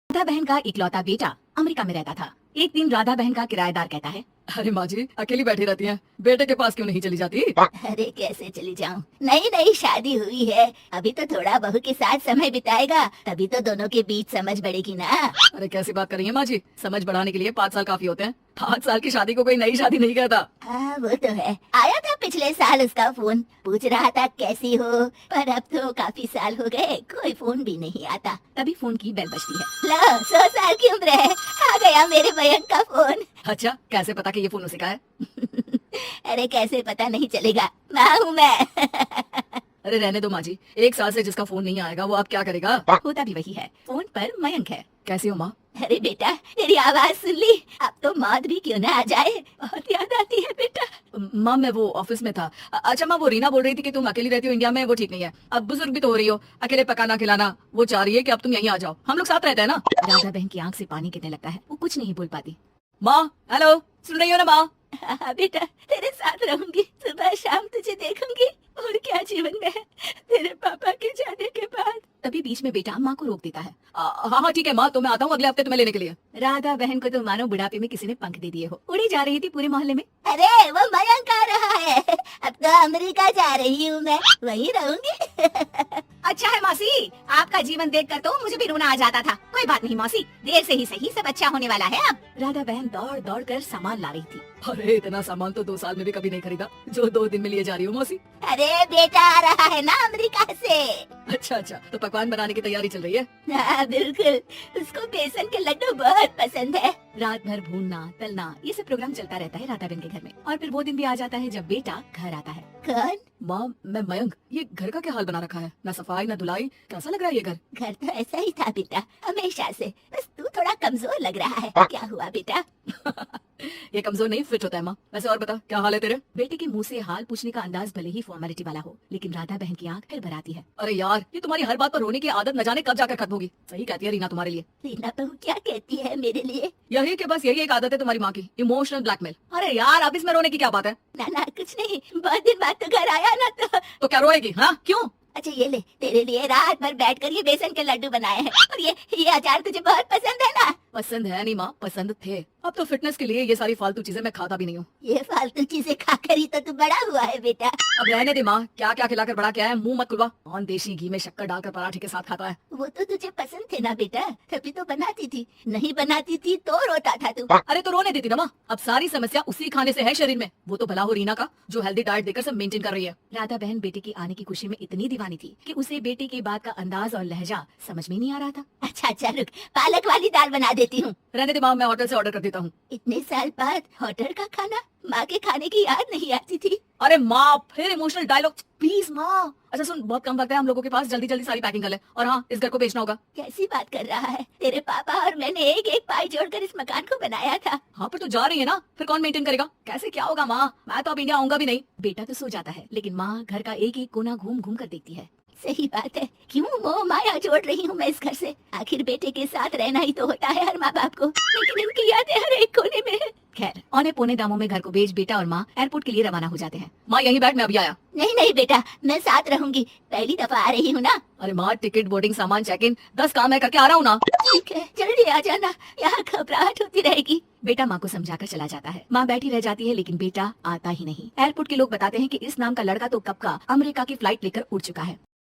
राधा बहन का इकलौता बेटा अमेरिका में रहता था। एक दिन राधा बहन का किराएदार कहता है, अरे माँ जी अकेली बैठी रहती हैं, बेटे के पास क्यों नहीं चली जाती? अरे कैसे चली जाऊं, नई नई शादी हुई है, अभी तो थोड़ा बहू के साथ समय बिताएगा, तभी तो दोनों के बीच समझ बढ़ेगी ना। अरे कैसी बात कर रही है माँ जी, समझ बढ़ाने के लिए 5 साल काफी होते हैं। 5 साल की शादी को कोई नई शादी नहीं कहता। हाँ वो तो है, आया था पिछले साल उसका फोन, पूछ रहा था कैसी हो, पर अब तो काफी साल हो गए, कोई फोन भी नहीं आता। तभी फोन की बेल बजती है। लो 100 साल की उम्र है, आ गया मेरे मयंक का फोन। अच्छा कैसे पता कि ये फोन उसी का है? अरे कैसे पता नहीं चलेगा, माँ हूँ मैं। अरे रहने दो माँ जी, 1 साल से जिसका फोन नहीं आएगा वो अब क्या करेगा? होता भी वही है, फोन पर मयंक है। कैसी हो माँ? अरे बेटा तेरी आवाज सुन ली, अब तो मौत भी क्यों ना आ जाए, बहुत याद आती है बेटा। माँ मैं वो ऑफिस में था। अच्छा माँ, वो रीना बोल रही थी कि तुम अकेली रहती हो इंडिया में, वो ठीक नहीं है। अब बुजुर्ग भी तो हो रही हो, अकेले पकाना खिलाना, वो चाह रही है कि अब तुम यहीं आ जाओ, हम लोग साथ रहते हैं ना। राधा बहन की आंख से पानी गिरने लगता है, वो कुछ नहीं बोल पाती। माँ हेलो, सुन रही हो ना माँ? हाँ बेटा तेरे साथ रहूंगी, सुबह शाम तुझे देखूंगी, और क्या जीवन में है तेरे पापा के जाने के बाद। तभी बीच में बेटा माँ को रोक देता है। हाँ हाँ ठीक है माँ, तो मैं आता हूँ अगले हफ्ते तुम्हें लेने के लिए। राधा बहन को तो मानो बुढ़ापे में किसी ने पंख दे दिए हो, उड़ी जा रही थी पूरे मोहल्ले में। अरे वो मयंक आ रहा है, अब तो अमेरिका जा रही हूँ मैं, वहीं रहूंगी। अच्छा है मौसी, आपका जीवन देखकर तो मुझे भी रोना आ जाता था। कोई बात नहीं मौसी, देर से ही सही, सब अच्छा होने वाला है अब। राधा बहन दौड़ दौड़ कर सामान ला रही थी। अरे इतना सामान तो 2 साल में भी कभी नहीं खरीदा, जो 2 दिन में लिए जा रही हो मौसी। अरे बेटा आ रहा है ना अमेरिका से। अच्छा अच्छा, तो पकवान बनाने की तैयारी चल रही है? हाँ बिल्कुल, उसको बेसन के लड्डू बहुत पसंद है। रात भर भूनना तलना ये सब प्रोग्राम चलता रहता है राधा बहन के घर में। और फिर वो दिन भी आ जाता है जब बेटा घर आता है। कौन? माँ मैं मयंक, ये घर का क्या हाल बना रखा है, ना सफाई ना धुलाई, कैसा लग रहा है ये घर? घर तो ऐसा ही था बेटा, हमेशा से, बस तू थोड़ा कमजोर लग रहा है। क्या हुआ बेटा? ये कमजोर नहीं फिट होता है माँ। वैसे और बता क्या हाल है तेरे? बेटे के मुंह से हाल पूछने का अंदाज भले ही फॉर्मेलिटी वाला हो, लेकिन राधा बहन की आंख फिर भर आती है। अरे यार ये तुम्हारी हर बात पर रोने की आदत न जाने कब जाकर खत्म होगी। सही कहती है रीना तुम्हारे लिए। रीना बहू क्या कहती है मेरे लिए? यही कि बस यही एक आदत है तुम्हारी माँ की, इमोशनल ब्लैकमेल। अरे यार अब इसमें रोने की क्या बात है? ना ना कुछ नहीं, बहुत दिन बाद तो घर आया ना तो क्या रोएगी? हाँ क्यों? अच्छा ये ले, तेरे लिए रात भर बैठकर ये बेसन के लड्डू बनाए हैं, और ये अचार तुझे बहुत पसंद है ना? पसंद है नहीं माँ, पसंद थे। अब तो फिटनेस के लिए ये सारी फालतू चीजें मैं खाता भी नहीं हूँ। ये फालतू चीजें खाकर ही तो तू बड़ा हुआ है बेटा। अब रहने दे माँ, क्या क्या खिलाकर बड़ा क्या है, मुंह मत खुलवा। कौन देशी घी में शक्कर डालकर पराठे के साथ खाता है? वो तो तुझे पसंद थे ना बेटा, तभी तो बनाती थी, नहीं बनाती थी तो रोता था तू। अरे तो रोने देती ना माँ, अब सारी समस्या उसी खाने से है शरीर में। वो तो भला हो रीना का जो हेल्दी डाइट देकर सब मेंटेन कर रही है। राधा बहन बेटे की आने की खुशी में इतनी दीवानी थी कि उसे बेटे की बात का अंदाज और लहजा समझ में नहीं आ रहा था। अच्छा अच्छा रुक, पालक वाली दाल बना देती हूँ। रहने दे माँ, मैं होटल से ऑर्डर कर देता हूँ। इतने साल बाद होटल का खाना, माँ के खाने की याद नहीं आती थी? अरे माँ फिर इमोशनल डायलॉग प्लीज माँ। अच्छा सुन, बहुत कम वक्त है हम लोगों के पास, जल्दी जल्दी सारी पैकिंग कर ले। और हाँ, इस घर को बेचना होगा। कैसी बात कर रहा है, तेरे पापा और मैंने एक एक पाई जोड़कर इस मकान को बनाया था। हाँ पर तो जा रही है ना, फिर कौन मेंटेन करेगा? कैसे क्या होगा माँ, मैं तो अब इंडिया आऊंगा भी नहीं। बेटा तो सो जाता है, लेकिन माँ घर का एक एक कोना घूम घूम कर देखती है। सही बात है, क्यों मोह माया जोड़ रही हूँ मैं इस घर से, आखिर बेटे के साथ रहना ही तो होता है हर माँ बाप को, लेकिन इनकी यादें हर एक कोने में है। खैर औने पौने दामों में घर को बेच बेटा और माँ एयरपोर्ट के लिए रवाना हो जाते हैं। माँ यहीं बैठ, मैं अभी आया। नहीं नहीं बेटा, मैं साथ रहूंगी, पहली दफा आ रही हूँ ना। अरे माँ टिकट, बोर्डिंग, सामान, चेक इन, 10 काम मैं करके आ रहा हूँ ना। ठीक है जल्दी आ जाना, यहाँ घबराहट होती रहेगी। बेटा माँ को समझाकर चला जाता है। माँ बैठी रह जाती है, लेकिन बेटा आता ही नहीं। एयरपोर्ट के लोग बताते हैं कि इस नाम का लड़का तो कब का अमेरिका की फ्लाइट लेकर उड़ चुका है।